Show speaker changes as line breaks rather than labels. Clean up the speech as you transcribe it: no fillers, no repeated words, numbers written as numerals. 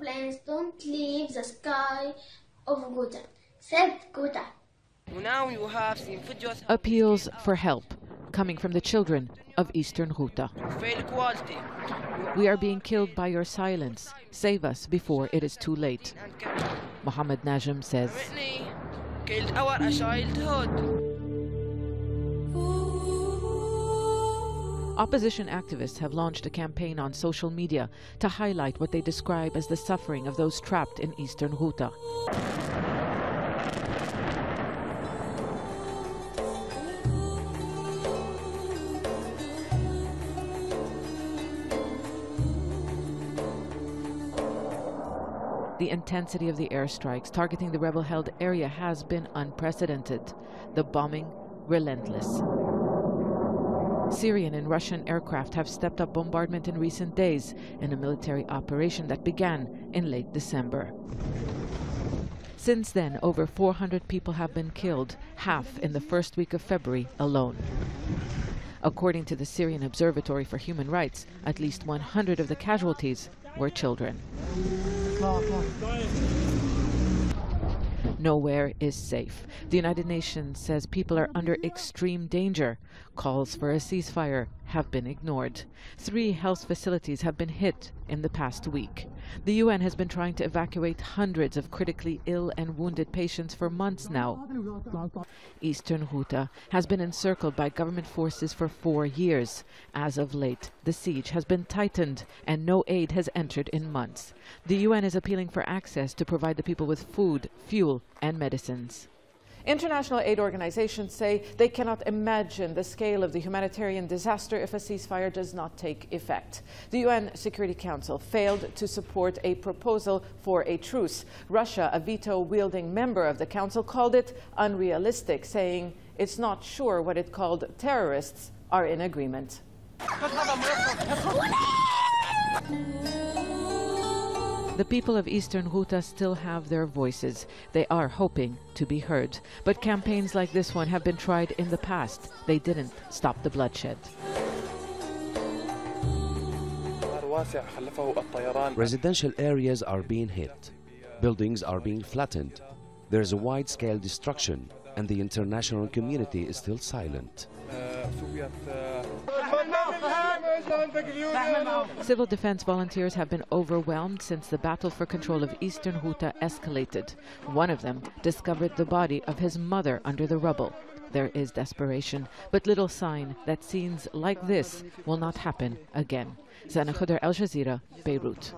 planes don't leave the sky of Ghouta. Save Ghouta.
Appeals for help coming from the children of eastern Ghouta. We are being killed by your silence. Save us before it is too late. Mohammed Najm says. Opposition activists have launched a campaign on social media to highlight what they describe as the suffering of those trapped in eastern Ghouta. The intensity of the airstrikes targeting the rebel-held area has been unprecedented. The bombing, relentless. Syrian and Russian aircraft have stepped up bombardment in recent days in a military operation that began in late December. Since then, over 400 people have been killed, half in the first week of February alone. According to the Syrian Observatory for Human Rights, at least 100 of the casualties were children. Nowhere is safe. The United Nations says people are under extreme danger. Calls for a ceasefire have been ignored. 3 health facilities have been hit in the past week. The UN has been trying to evacuate hundreds of critically ill and wounded patients for months now. Eastern Ghouta has been encircled by government forces for 4 years. As of late, the siege has been tightened and no aid has entered in months. The UN is appealing for access to provide the people with food, fuel, and medicines. International aid organizations say they cannot imagine the scale of the humanitarian disaster if a ceasefire does not take effect. The UN Security Council failed to support a proposal for a truce. Russia, a veto-wielding member of the council, called it unrealistic, saying it's not sure what it called terrorists are in agreement. The people of eastern Ghouta still have their voices. They are hoping to be heard. But campaigns like this one have been tried in the past. They didn't stop the bloodshed.
Residential areas are being hit. Buildings are being flattened. There is a wide-scale destruction, and the international community is still silent.
Civil defense volunteers have been overwhelmed since the battle for control of eastern Ghouta escalated. One of them discovered the body of his mother under the rubble. There is desperation, but little sign that scenes like this will not happen again. Zeina, Khodr, Jazeera, Beirut.